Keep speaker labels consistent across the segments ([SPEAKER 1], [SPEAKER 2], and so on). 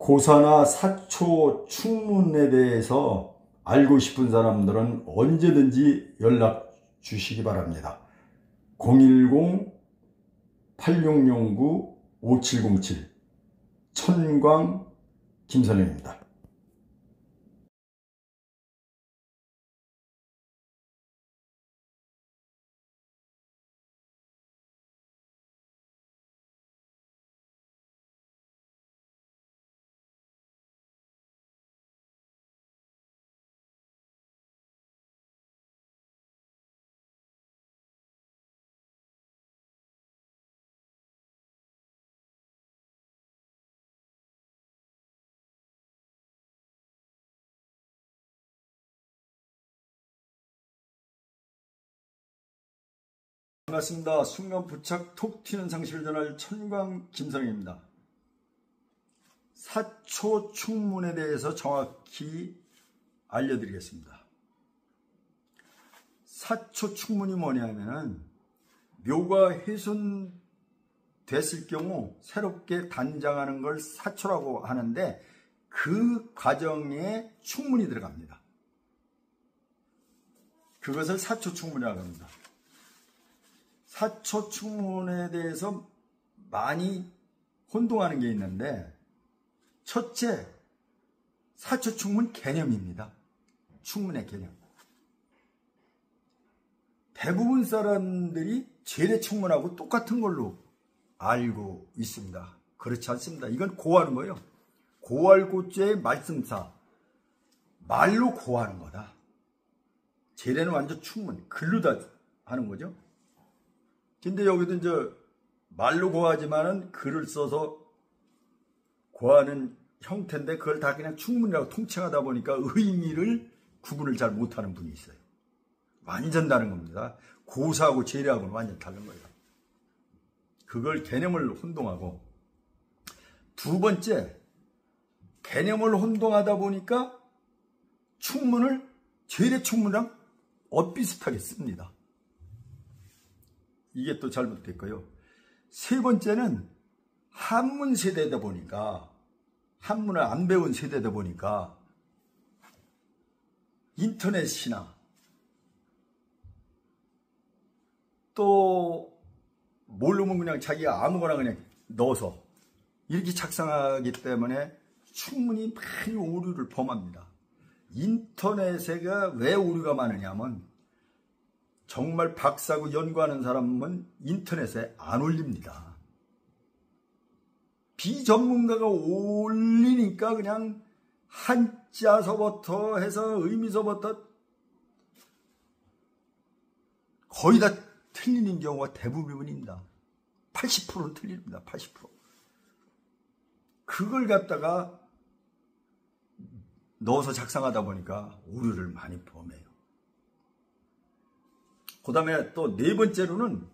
[SPEAKER 1] 고사나 사초 충문에 대해서 알고 싶은 사람들은 언제든지 연락 주시기 바랍니다. 010-8609-5707 천광 김선영입니다. 반갑습니다. 숙면 부착 톡 튀는 상실을 전할 천광 김선영입니다. 사초 충문에 대해서 정확히 알려드리겠습니다. 사초 충문이 뭐냐면은 묘가 훼손됐을 경우 새롭게 단장하는 걸 사초라고 하는데 그 과정에 충문이 들어갑니다. 그것을 사초 충문이라고 합니다. 사초 충문에 대해서 많이 혼동하는 게 있는데, 첫째, 사초 충문 개념입니다. 충문의 개념. 대부분 사람들이 재래 충문하고 똑같은 걸로 알고 있습니다. 그렇지 않습니다. 이건 고하는 거예요. 고할고죄의 말씀사. 말로 고하는 거다. 재래는 완전 충문, 글로 다 하는 거죠. 근데 여기도 이제 말로 고하지만은 글을 써서 고하는 형태인데 그걸 다 그냥 충문이라고 통칭하다 보니까 의미를 구분을 잘 못하는 분이 있어요. 완전 다른 겁니다. 고사하고 재래하고는 완전 다른 거예요. 그걸 개념을 혼동하고, 두 번째, 개념을 혼동하다 보니까 충문을 재래 충문이랑 엇비슷하게 씁니다. 이게 또 잘못됐고요. 세 번째는 한문 세대다 보니까, 한문을 안 배운 세대다 보니까 인터넷이나 또 모르면 그냥 자기가 아무거나 그냥 넣어서 이렇게 작성하기 때문에 충분히 많이 오류를 범합니다. 인터넷에가 왜 오류가 많으냐면, 정말 박사고 연구하는 사람은 인터넷에 안 올립니다. 비전문가가 올리니까 그냥 한자서부터 해서 의미서부터 거의 다 틀리는 경우가 대부분입니다. 80%는 틀립니다. 80%. 그걸 갖다가 넣어서 작성하다 보니까 오류를 많이 범해요. 그 다음에 또 네 번째로는,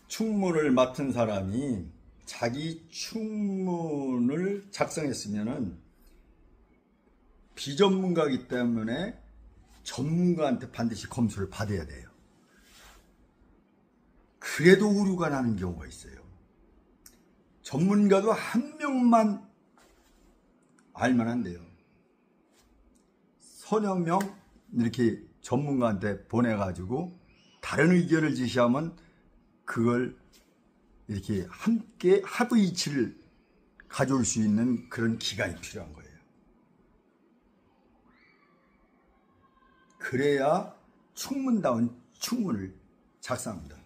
[SPEAKER 1] 충문을 맡은 사람이 자기 충문을 작성했으면은 비전문가이기 때문에 전문가한테 반드시 검수를 받아야 돼요. 그래도 오류가 나는 경우가 있어요. 전문가도 한 명만 알면 안 돼요. 서너 명 이렇게 전문가한테 보내가지고 다른 의견을 제시하면 그걸 이렇게 함께 합의 이치를 가져올 수 있는 그런 기간이 필요한 거예요. 그래야 충문다운 충문을 작성합니다.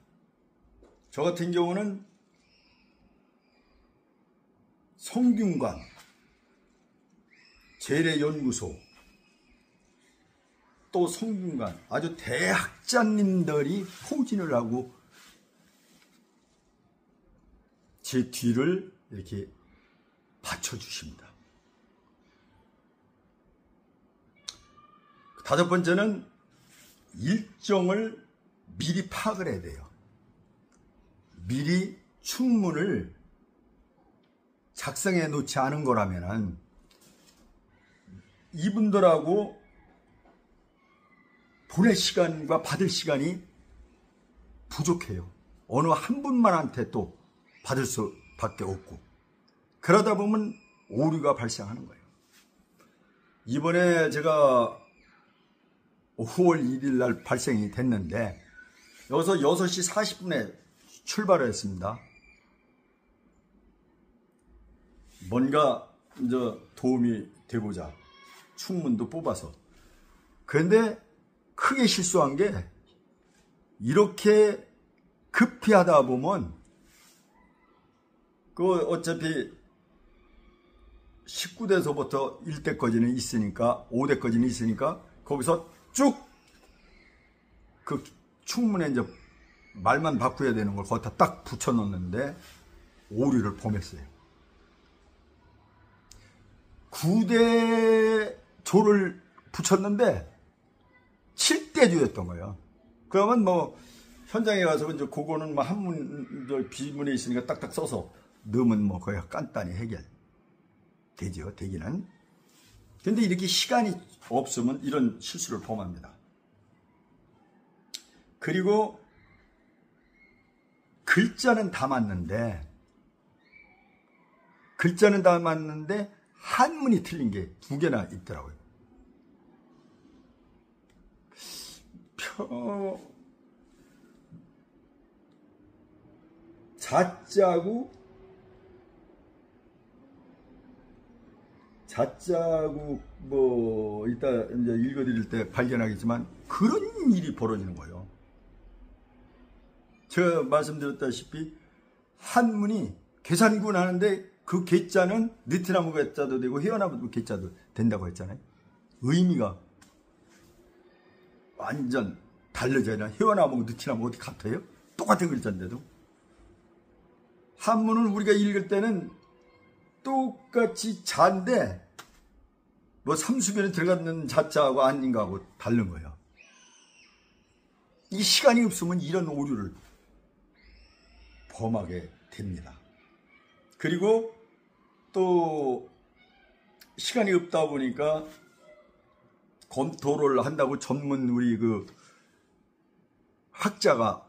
[SPEAKER 1] 저 같은 경우는 성균관 재래연구소, 또 성균관 아주 대학자님들이 포진을 하고 제 뒤를 이렇게 받쳐주십니다. 다섯 번째는 일정을 미리 파악을 해야 돼요. 미리 충문을 작성해 놓지 않은 거라면은 이분들하고 보낼 시간과 받을 시간이 부족해요. 어느 한 분만한테 또 받을 수밖에 없고, 그러다 보면 오류가 발생하는 거예요. 이번에 제가 5월 1일 날 발생이 됐는데 여기서 6시 40분에 출발을 했습니다. 뭔가 이제 도움이 되고자 충문도 뽑아서. 그런데 크게 실수한 게 이렇게 급히 하다 보면 그 어차피 19대서부터 1대까지는 있으니까 5대까지는 있으니까 거기서 쭉 그 충문에 이제 말만 바꾸어야 되는 걸 거기다 딱 붙여놓는데 오류를 범했어요. 9대 조를 붙였는데 7대 조였던 거예요. 그러면 뭐 현장에 가서 이제 그거는 뭐 한문 비문에 있으니까 딱딱 써서 넣으면 뭐 거의 간단히 해결되죠. 되기는. 근데 이렇게 시간이 없으면 이런 실수를 범합니다. 그리고 글자는 다 맞는데 한문이 틀린 게 2개나 있더라고요. 자자구 뭐 이따 이제 읽어드릴 때 발견하겠지만 그런 일이 벌어지는 거예요. 제가 말씀드렸다시피 한문이 계산군 하는데 그 개자는 느티나무 개자도 되고 휘어나무 개자도 된다고 했잖아요. 의미가 완전 달라져요. 휘어나무고 느티나무 어디 같아요? 똑같은 글자인데도. 한문을 우리가 읽을 때는 똑같이 자인데 뭐 삼수변에 들어가는 자자하고 아닌가하고 다른 거예요. 이 시간이 없으면 이런 오류를 범하게 됩니다. 그리고 또 시간이 없다 보니까 검토를 한다고 전문 우리 그 학자가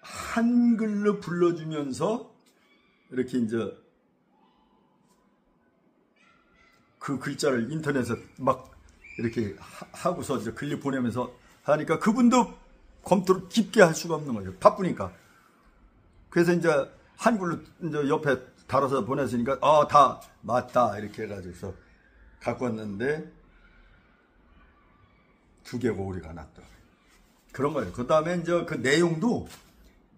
[SPEAKER 1] 한글로 불러주면서 이렇게 이제 그 글자를 인터넷에 막 이렇게 하고서 이제 글리 보내면서 하니까 그분도 검토를 깊게 할 수가 없는 거예요. 바쁘니까. 그래서 이제 한글로 이제 옆에 달아서 보냈으니까 다 맞다 이렇게 해가지고서 갖고 왔는데 2개가 오류가 났더라고요. 그런 거예요. 그 다음에 이제 그 내용도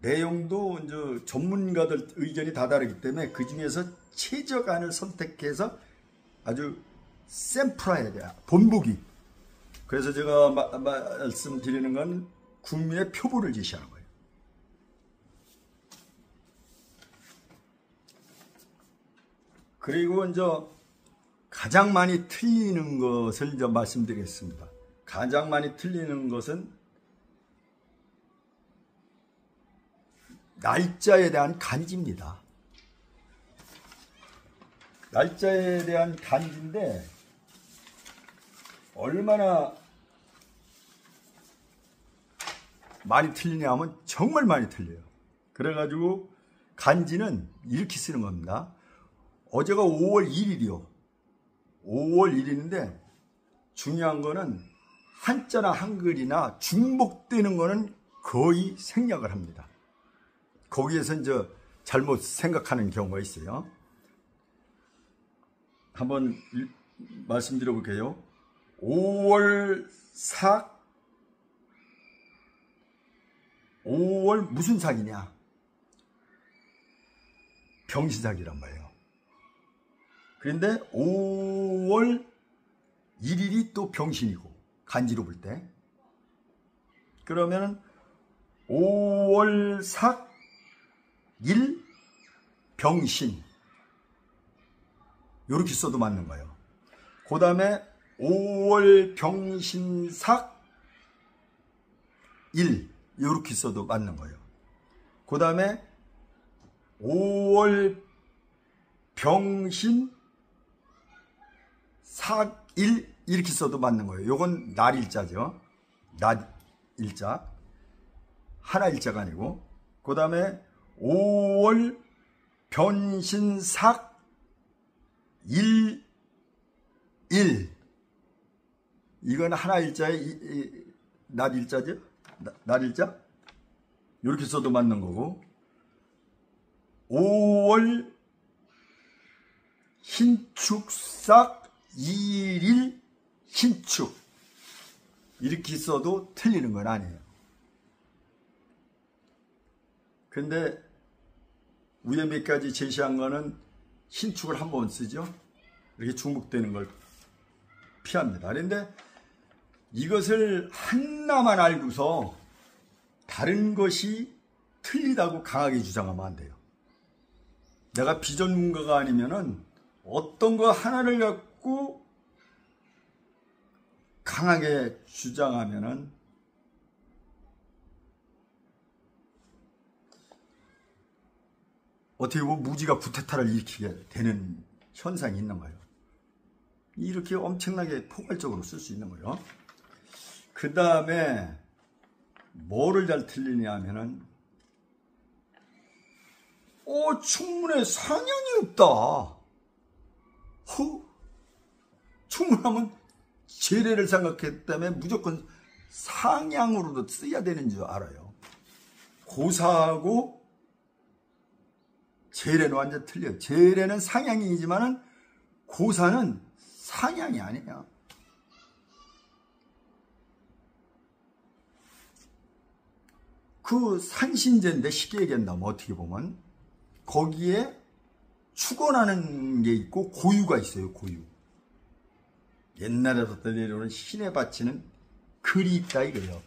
[SPEAKER 1] 이제 전문가들 의견이 다 다르기 때문에 그 중에서 최저간을 선택해서 아주 샘플화해야 돼요. 본보기. 그래서 제가 말씀드리는 건 국민의 표본을 제시하는 거예요. 그리고 이제 가장 많이 틀리는 것을 이제 말씀드리겠습니다. 가장 많이 틀리는 것은 날짜에 대한 간지입니다. 날짜에 대한 간지인데 얼마나 많이 틀리냐 하면 정말 많이 틀려요. 그래가지고 간지는 이렇게 쓰는 겁니다. 어제가 5월 1일이요. 5월 1일인데 중요한 거는 한자나 한글이나 중복되는 거는 거의 생략을 합니다. 거기에서 이제 잘못 생각하는 경우가 있어요. 한번 말씀드려 볼게요. 5월 삭 5월 무슨 삭이냐? 병신삭이란 말이에요. 그런데 5월 1일이 또 병신이고 간지로 볼 때 그러면 5월 삭 1 병신 이렇게 써도 맞는 거예요. 그 다음에 5월 병신삭 1 이렇게 써도 맞는 거예요. 그 다음에 5월 병신 삭 1 이렇게 써도 맞는 거예요. 요건 날일자죠. 날일자. 하나 일자가 아니고. 그 다음에 5월 변신삭 1, 1. 이건 하나 일자에 날 일자죠? 날 일자? 이렇게 써도 맞는 거고, 5월 흰축삭 2일 흰축, 이렇게 써도 틀리는 건 아니에요. 근데 위에 몇 가지 제시한 거는 흰축을 한 번 쓰죠. 이렇게 중복되는 걸 피합니다. 그런데 이것을 하나만 알고서 다른 것이 틀리다고 강하게 주장하면 안 돼요. 내가 비전문가가 아니면은 어떤 거 하나를 갖고 강하게 주장하면은 어떻게 보면 무지가 구태타를 일으키게 되는 현상이 있는 거예요. 이렇게 엄청나게 포괄적으로 쓸 수 있는 거예요. 그 다음에 뭐를 잘 틀리냐 하면은 충문에 상향이 없다. 충문하면 재래를 생각했기 때문에 무조건 상향으로도 써야 되는 줄 알아요. 고사하고 재래는 완전 틀려요. 재래는 상향이지만은 고사는 상향이 아니에요. 그 산신제인데 쉽게 얘기한다면 어떻게 보면 거기에 축원하는 게 있고 고유가 있어요. 고유. 옛날에부터 내려오는 신에 바치는 글이 있다 이거예요.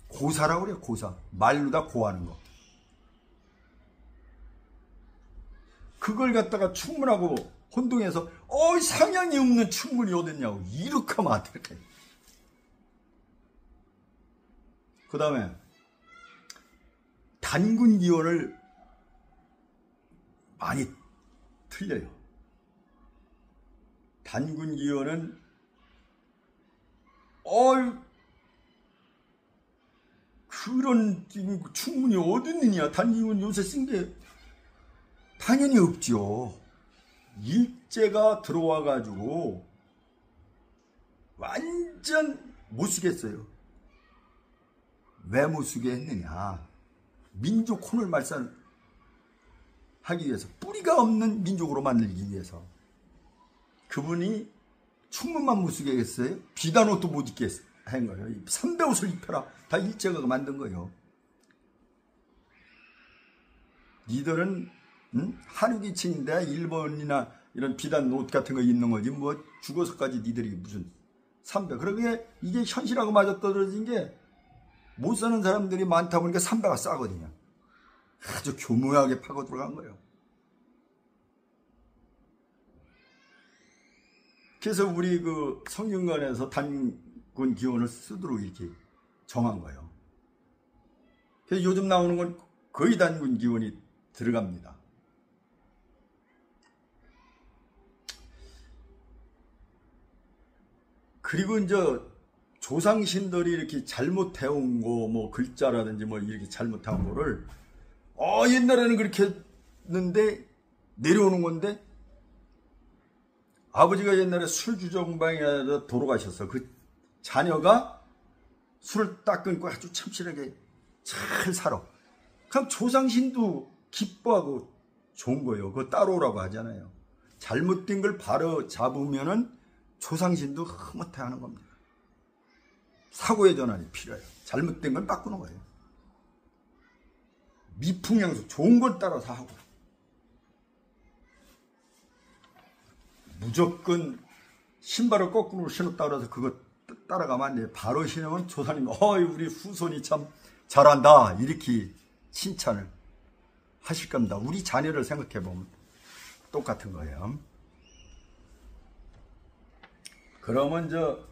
[SPEAKER 1] 고사라고 그래요. 고사. 말로 다 고하는 거. 그걸 갖다가 충문하고 혼동해서 상향이 없는 충문이 어딨냐고 이렇게 하면 안 될까요? 그 다음에 단군기원을 많이 틀려요. 단군기원은 그런 충문이 어딨느냐. 단군기원 요새 쓴 게 당연히 없죠. 일제가 들어와 가지고 완전 못 쓰겠어요. 왜 못 쓰게 했느냐. 민족 혼을 말살하기 위해서, 뿌리가 없는 민족으로 만들기 위해서. 그분이 충문만 못 쓰게 했어요. 비단 옷도 못 입게 한 거예요. 삼배 옷을 입혀라. 다 일제가 만든 거예요. 니들은 한국이층인데 일본이나 이런 비단 옷 같은 거 입는 거지 뭐 죽어서까지 니들이 무슨 삼배. 그러게 이게 현실하고 맞아떨어진 게 못 사는 사람들이 많다 보니까 삼배가 싸거든요. 아주 교묘하게 파고 들어간 거예요. 그래서 우리 그 성균관에서 단군 기원을 쓰도록 이렇게 정한 거예요. 그래서 요즘 나오는 건 거의 단군 기원이 들어갑니다. 그리고 이제 조상신들이 이렇게 잘못해온 거, 뭐 글자라든지 뭐 이렇게 잘못한 거를 옛날에는 그렇게 했는데 내려오는 건데, 아버지가 옛날에 술주정방에 돌아가셨어. 그 자녀가 술을 딱 끊고 아주 참신하게 잘 살아. 그럼 조상신도 기뻐하고 좋은 거예요. 그거 따로라고 하잖아요. 잘못된 걸 바로 잡으면은 조상신도 흐뭇해 하는 겁니다. 사고의 전환이 필요해요. 잘못된 걸 바꾸는 거예요. 미풍양수, 좋은 걸 따라서 하고. 무조건 신발을 거꾸로 신었다 그래서 그거 따라가면 안 돼요. 바로 신으면 조사님, 우리 후손이 참 잘한다. 이렇게 칭찬을 하실 겁니다. 우리 자녀를 생각해보면 똑같은 거예요. 그러면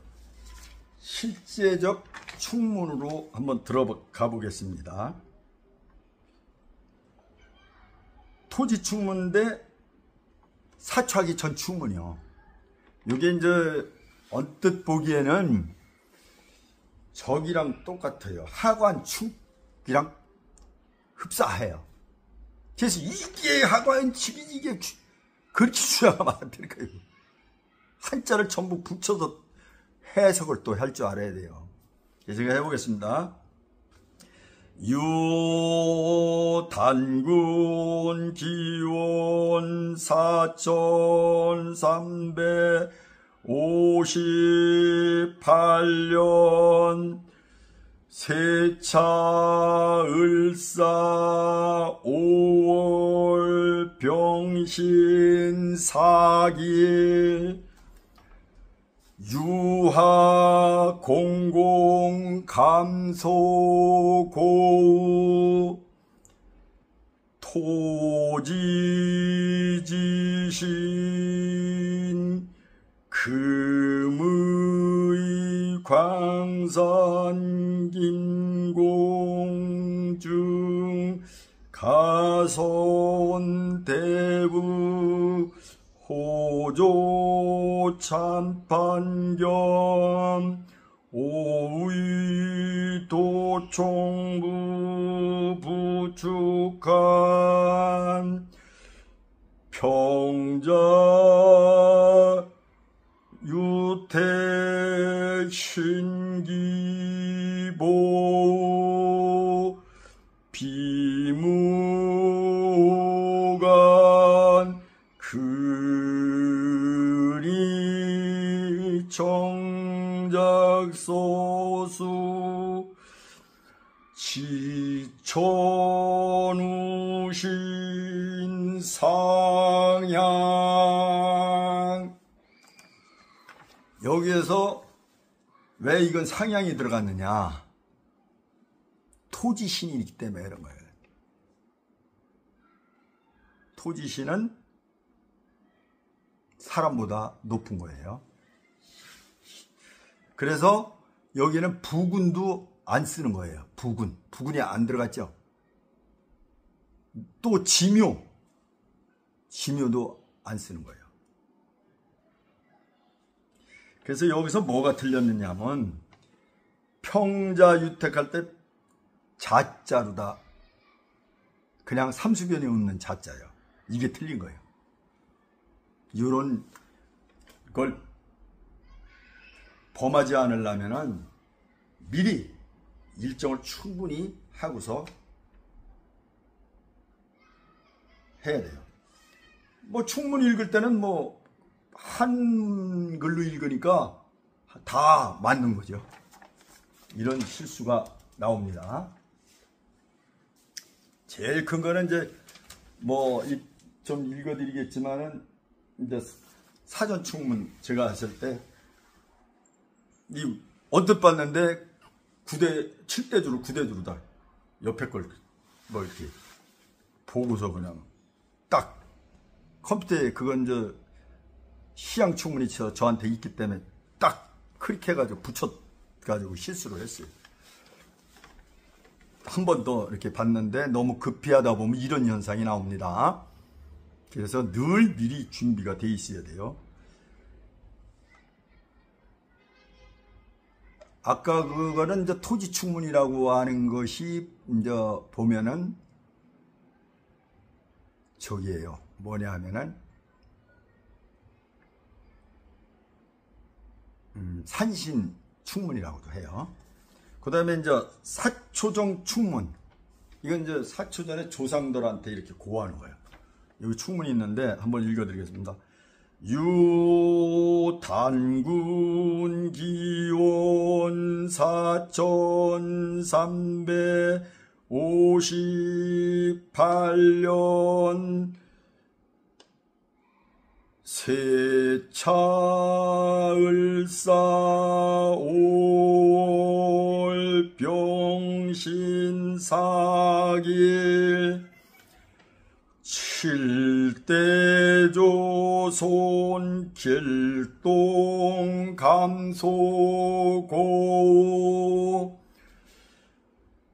[SPEAKER 1] 실제적 충문으로 한번 들어가 보겠습니다. 토지 충문인데 사초하기 전 충문이요. 이게 이제 언뜻 보기에는 저기랑 똑같아요. 하관축이랑 흡사해요. 그래서 이게 하관칙이 이게 그렇게 주장하면 안 되니까요. 한자를 전부 붙여서 해석을 또 할 줄 알아야 돼요. 제가 해보겠습니다. 유단군 기원 4358년 세차 을사 5월 병신 4기 유하 공공 감소 고우 토지지신 금의 광산 긴공중 가손 대부 호조 참판겸 오의 도총부 부축한 평자 유택 신기보 비무간 그리 정작소수 지천우신 상향. 여기에서 왜 이건 상향이 들어갔느냐? 토지신이 있기 때문에 그런 거예요. 토지신은 사람보다 높은 거예요. 그래서 여기는 부군도 안 쓰는 거예요. 부군이 안 들어갔죠. 또 지묘도 안 쓰는 거예요. 그래서 여기서 뭐가 틀렸느냐 하면 평자유택할 때 자자로다. 그냥 삼수변이 없는 자자예요. 이게 틀린 거예요. 이런 걸 범하지 않으려면은 미리 일정을 충분히 하고서 해야 돼요. 뭐 충분히 읽을 때는 뭐 한글로 읽으니까 다 맞는 거죠. 이런 실수가 나옵니다. 제일 큰 거는 이제 뭐 좀 읽어드리겠지만은 이제 사전 충문 제가 했을 때 이 언뜻 봤는데 7대 주로 9대 주로 다 옆에 걸 뭐 이렇게 보고서 그냥 딱 컴퓨터에 그건 저 시향 충문이 저한테 있기 때문에 딱 클릭해가지고 붙여가지고 실수를 했어요. 한 번 더 이렇게 봤는데 너무 급히 하다 보면 이런 현상이 나옵니다. 그래서 늘 미리 준비가 돼 있어야 돼요. 아까 그거는 이제 토지 충문이라고 하는 것이 이제 보면은 저기예요. 뭐냐 하면은 산신 충문이라고도 해요. 그 다음에 이제 사초정 충문. 이건 이제 사초전에 조상들한테 이렇게 고하는 거예요. 여기 충문이 있는데 한번 읽어드리겠습니다. 유단군 기원 4358년 세차 을사 5월 병신 4기 7대 조선 길동 감소고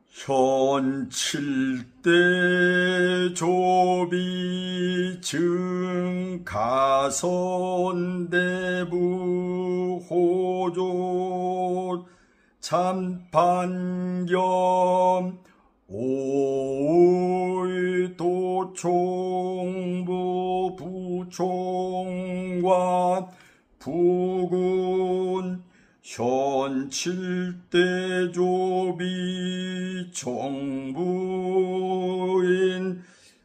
[SPEAKER 1] 현 7대 조비 증 가선대부 호조 참판겸 오 총부 부총관 부군 현칠대 조비 정부인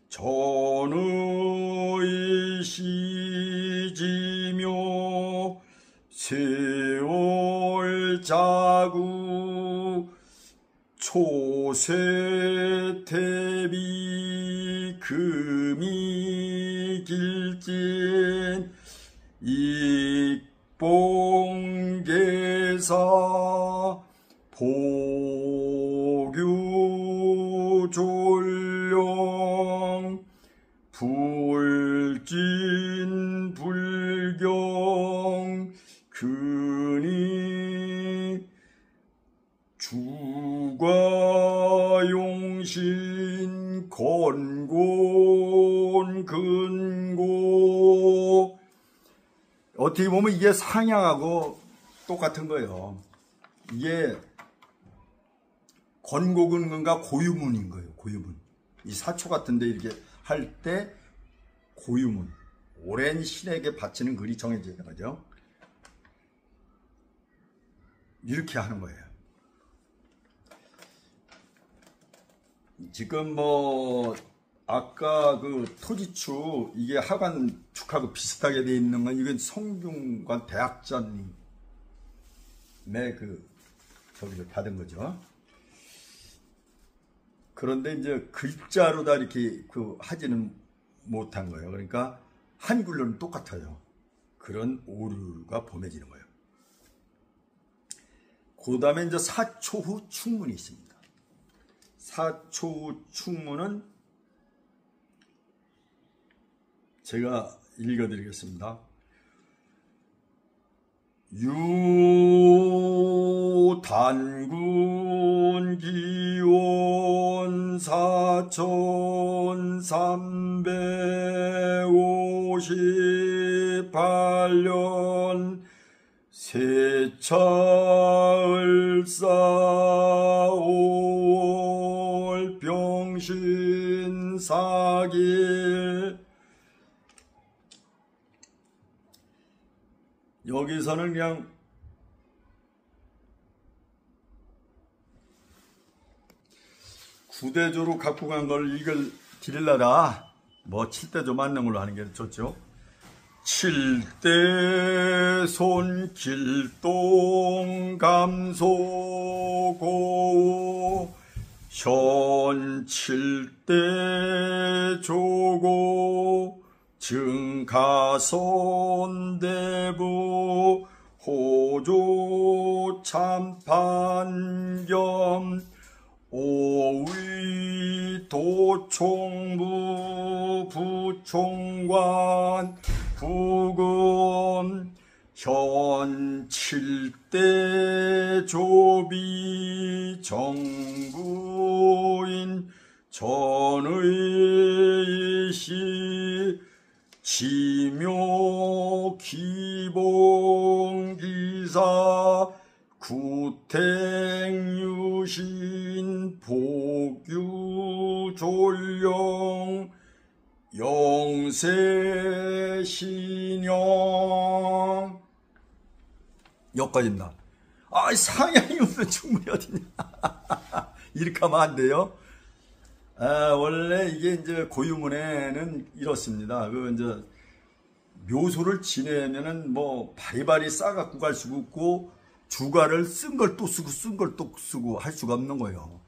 [SPEAKER 1] 전의 시지며 세월 자구 초세태비 금이 길진 익봉계사 보규졸령 불진 불경 근이 주과용신 건곤 근고 어떻게 보면 이게 상향하고 똑같은 거예요. 이게 건고근근과 고유문인 거예요. 고유문. 이 사초 같은데 이렇게 할 때 고유문. 오랜 신에게 바치는 글이 정해져 있는 거죠. 이렇게 하는 거예요. 지금 뭐 아까 그 토지축 이게 하관축하고 비슷하게 돼 있는 건 이건 성균관 대학자님의 그 저기를 받은 거죠. 그런데 이제 글자로 다 이렇게 그 하지는 못한 거예요. 그러니까 한글로는 똑같아요. 그런 오류가 범해지는 거예요. 그 다음에 이제 사초후 충문이 있습니다. 사초후 충문은 제가 읽어드리겠습니다. 유단군 기원 4358년 세차을사 5월 병신 4길 여기서는 그냥 구대조로 갖고 간 걸 이걸 드릴라다 뭐 7대조 맞는 걸로 하는 게 좋죠. 7대 손길동 감소고 현 7대 조고 증가선대부 호조 참판겸 오위 도총부 부총관 부금 현 7대 조비 정부인 전의시 지묘 기봉기사 구택유신 복유졸령 영세신영 여기까지입니다. 아, 상향이 없는 충문이 어딨냐. 이렇게 하면 안 돼요. 원래 이게 이제 고유문에는 이렇습니다. 그 이제 묘소를 지내면은 뭐 바리바리 싸갖고 갈 수가 없고 주가를 쓴 걸 또 쓰고 쓴 걸 또 쓰고 할 수가 없는 거예요.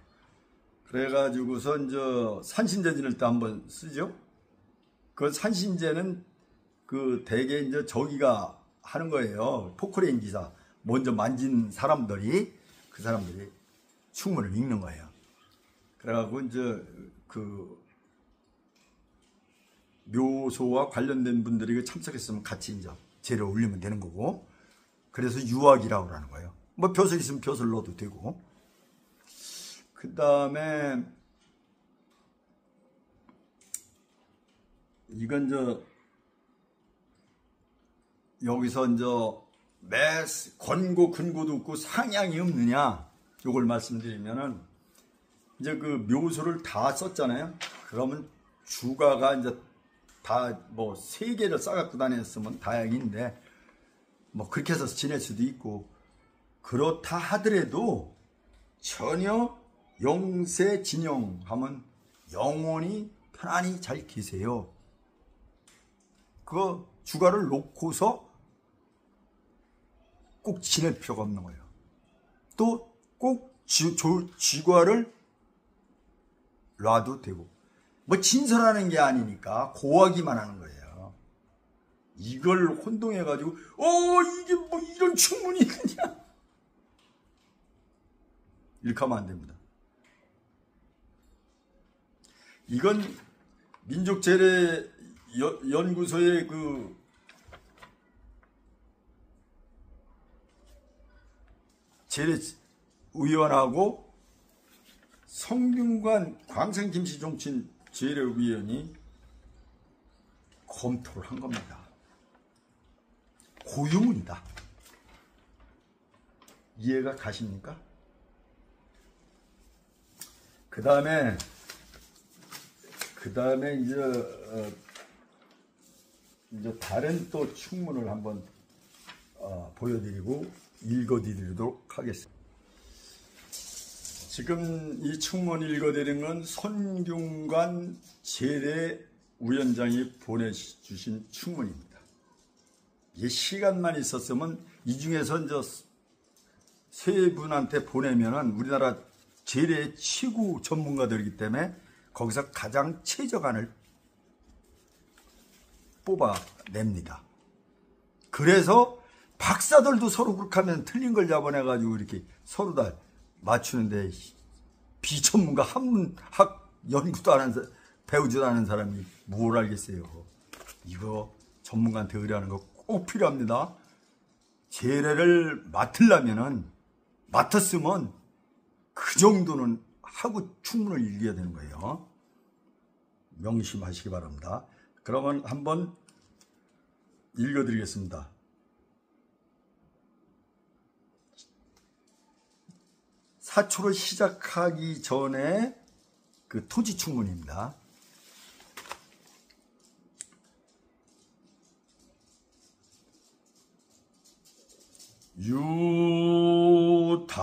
[SPEAKER 1] 그래가지고서 이제 산신제 지낼 때 한번 쓰죠. 그 산신제는 그 대개 이제 저기가 하는 거예요. 포크레인 기사 먼저 만진 사람들이 그 사람들이 충문을 읽는 거예요. 그래가지고 이제 그 묘소와 관련된 분들이 참석했으면 같이 이제 재료 올리면 되는 거고, 그래서 유학이라고 하는 거예요. 뭐 벼슬 있으면 벼슬 넣어도 되고. 그 다음에 이건 여기서 매 권고 근고도 없고 상향이 없느냐 요걸 말씀드리면은 이제 그 묘소를 다 썼잖아요. 그러면 주가가 이제 다 뭐 3개를 싸갖고 다녔으면 다행인데 뭐 그렇게 해서 지낼 수도 있고, 그렇다 하더라도 전혀 영세 진영하면 영원히 편안히 잘 계세요. 그 주가를 놓고서 꼭 지낼 필요가 없는 거예요. 또 꼭 주가를 놔도 되고, 뭐 진설하는 게 아니니까 고하기만 하는 거예요. 이걸 혼동해가지고 이게 뭐 이런 충문이 있느냐, 이렇게 하면 안 됩니다. 이건 민족재래연구소의 그 재래위원하고 성균관 광산김씨종친 재래위원이 검토를 한 겁니다. 고유문이다. 이해가 가십니까? 그 다음에 이제 다른 또 충문을 한번 보여드리고 읽어드리도록 하겠습니다. 지금 이 충문 읽어드리는 건 성균관 재래위원장이 보내주신 충문입니다. 이 시간만 있었으면 이 중에서 이제 세 분한테 보내면은 우리나라 재래 최고 전문가들이기 때문에 거기서 가장 최저간을 뽑아냅니다. 그래서 박사들도 서로 그렇게 하면 틀린 걸 잡아내가지고 이렇게 서로 다 맞추는데, 비전문가 한문학 연구도 안 하는, 배우지도 않은 사람이 뭘 알겠어요. 이거 전문가한테 의뢰하는 거 꼭 필요합니다. 재래를 맡았으면 그 정도는 하고 충문을 읽어야 되는 거예요. 명심하시기 바랍니다. 그러면 한번 읽어드리겠습니다. 사초를 시작하기 전에 그 토지 충문입니다.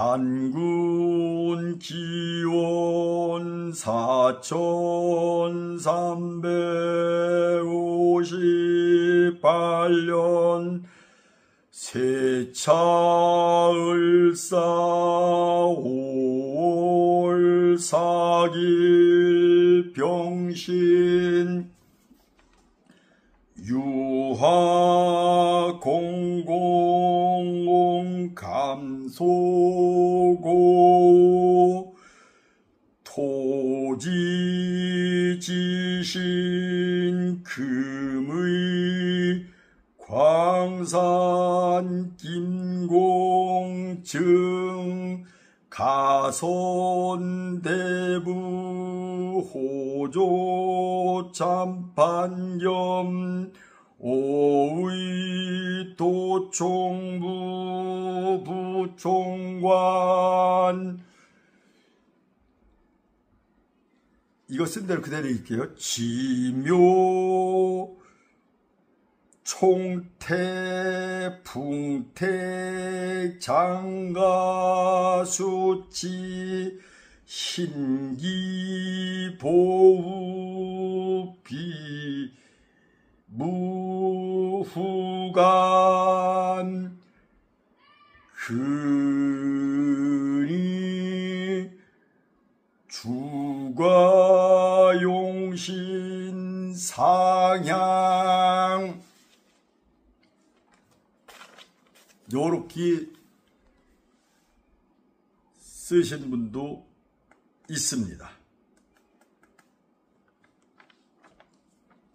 [SPEAKER 1] 유단군 기원 4358년 세차을사 5월 4일 병신 유화 공공 감소고 토지 지신 금의 광산 김공증 가손대부 호조 참판겸 오의 도총부 부총관, 이거 쓴 대로 그대로 읽게요. 지묘 총택 풍택 장가수치 신기보우 비무후간 근이 주가용신 상향, 요렇게 쓰신 분도 있습니다.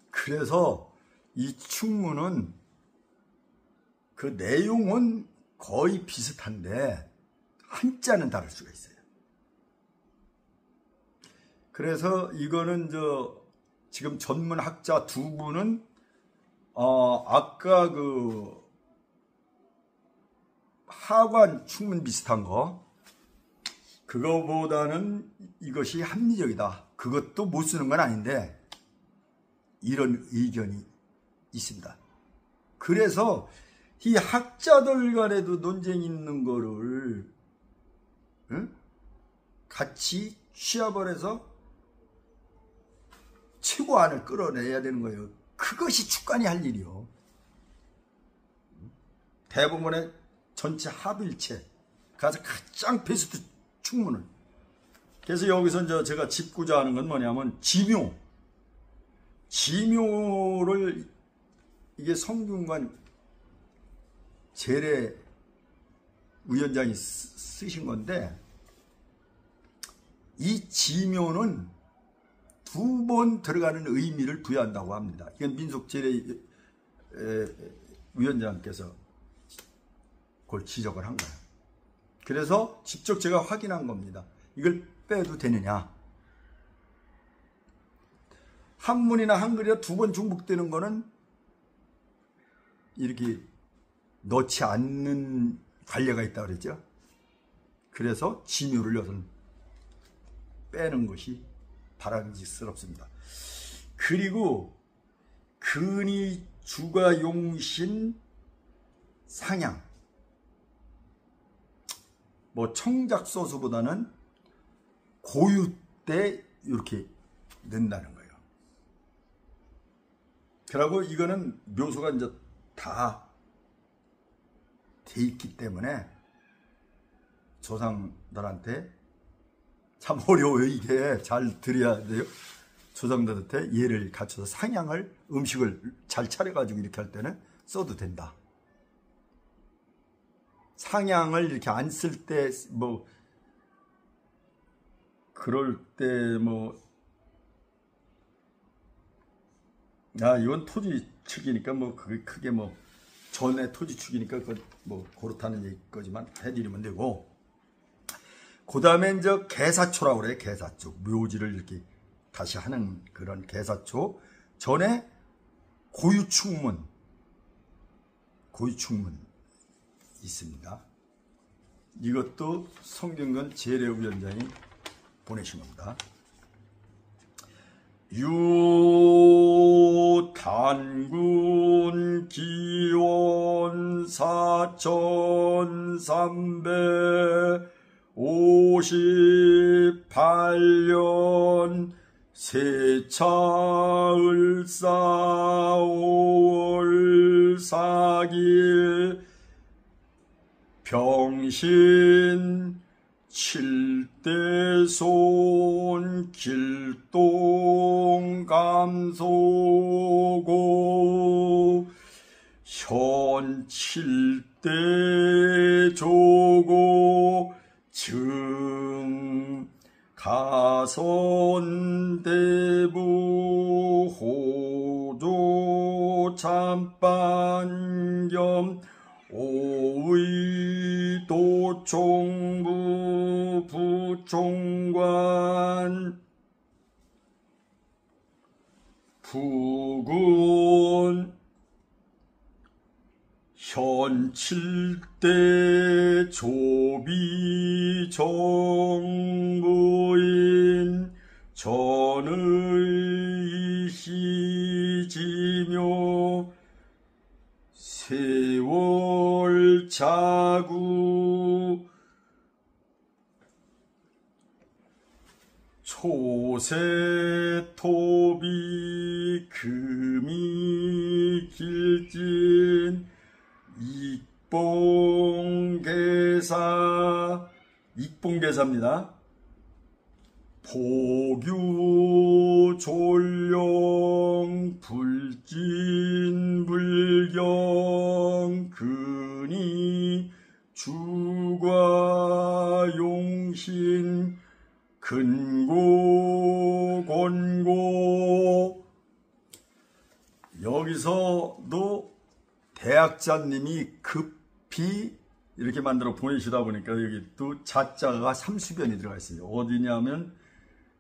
[SPEAKER 1] 그래서 이 충문은 그 내용은 거의 비슷한데 한자는 다를 수가 있어요. 그래서 이거는 지금 전문학자 두 분은 아까 그 하관 충문 비슷한 거, 그거보다는 이것이 합리적이다. 그것도 못 쓰는 건 아닌데 이런 의견이 있습니다. 그래서 이 학자들 간에도 논쟁이 있는 거를 같이 취합을 해서 최고안을 끌어내야 되는 거예요. 그것이 축간이 할 일이요. 대부분의 전체 합일체 가서 가장 베스트 충문을. 그래서 여기서 제가 짚고자 하는 건 뭐냐면 지묘를 이게 성균관 재래 위원장이 쓰신 건데, 이 지묘는 2번 들어가는 의미를 부여한다고 합니다. 이건 민속재래 위원장께서 그걸 지적을 한 거예요. 그래서 직접 제가 확인한 겁니다. 이걸 빼도 되느냐. 한문이나 한글이나 2번 중복되는 거는 이렇게 넣지 않는 관례가 있다고 그랬죠. 그래서 지묘를 여기서 빼는 것이 바람직스럽습니다. 그리고 근이 주가 용신 상향, 뭐 청작서수보다는 고유 때 이렇게 넣는다는 거예요. 그리고 이거는 묘소가 이제 다 돼 있기 때문에 조상들한테 참 어려워요. 이게 잘 드려야 돼요. 조상들한테 예를 갖춰서 상향을, 음식을 잘 차려가지고 이렇게 할 때는 써도 된다. 상향을 이렇게 안 쓸 때 뭐 그럴 때 뭐 이건 토지 축이니까 뭐 그게 크게 뭐 전에 토지 축이니까 뭐 그렇다는 얘기 거지만 해드리면 되고, 그 다음에 이제 개사초라고 그래요. 개사초, 묘지를 이렇게 다시 하는 그런 개사초. 전에 고유축문 있습니다. 이것도 성균관 재래위원장이 보내신 겁니다. 유단군 기원 4358년 세차을사 5월 4일 병신 7대손 길동 감소고 현 7대 조고 증 가선대부 호조 참반겸 오의 도총부 부총관 부군 현 7대 조비 정부인 전의 시지묘 세월 자구 초세 토비 금이 길진 익봉계사입니다. 보규 졸령 불진 불경 근이 주과 용신 근고 권고. 여기서도 대학자님이 급히 이렇게 만들어 보내시다 보니까 여기 또 자자가 30변이 들어가 있어요. 어디냐면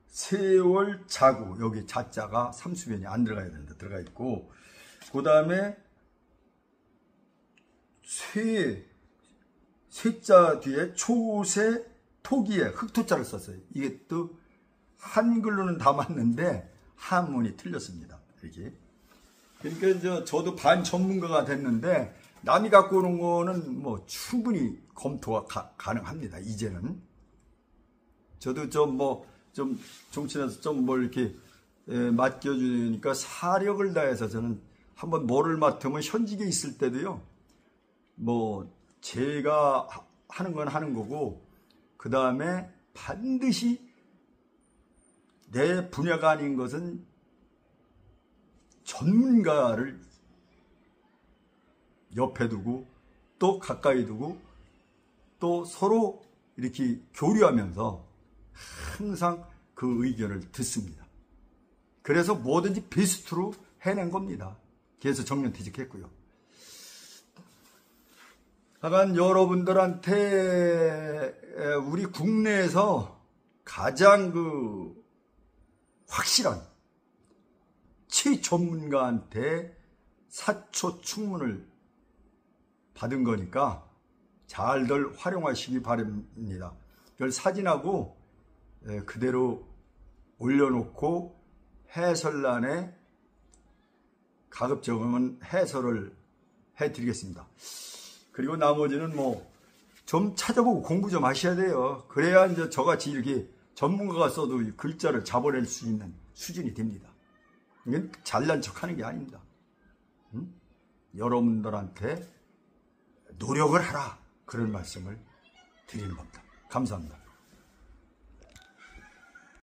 [SPEAKER 1] 세월 자구, 여기 자자가 30변이 안 들어가야 된다. 들어가 있고, 그 다음에 쇠자 뒤에 초세 토기에 흑토자를 썼어요. 이게 또 한글로는 다 맞는데 한문이 틀렸습니다. 이렇게. 그러니까 이제 저도 반 전문가가 됐는데 남이 갖고 오는 거는 뭐 충분히 검토가 가능합니다. 이제는. 저도 좀 정치인에서 좀 뭘 이렇게 맡겨주니까 사력을 다해서 저는 한번 뭐를 맡으면 현직에 있을 때도요. 뭐 제가 하는 건 하는 거고 그 다음에 반드시 내 분야가 아닌 것은 전문가를 옆에 두고 또 가까이 두고 또 서로 이렇게 교류하면서 항상 그 의견을 듣습니다. 그래서 뭐든지 베스트로 해낸 겁니다. 그래서 정년퇴직했고요. 하여간 여러분들한테 우리 국내에서 가장 확실한 최전문가한테 사초 충문을 받은 거니까 잘들 활용하시기 바랍니다. 이걸 사진하고 그대로 올려놓고 해설란에 가급적이면 해설을 해드리겠습니다. 그리고 나머지는 좀 찾아보고 공부 좀 하셔야 돼요. 그래야 이제 저같이 이렇게 전문가가 써도 글자를 잡아낼 수 있는 수준이 됩니다. 이건 잘난 척 하는 게 아닙니다. 여러분들한테 노력을 하라. 그런 말씀을 드리는 겁니다. 감사합니다.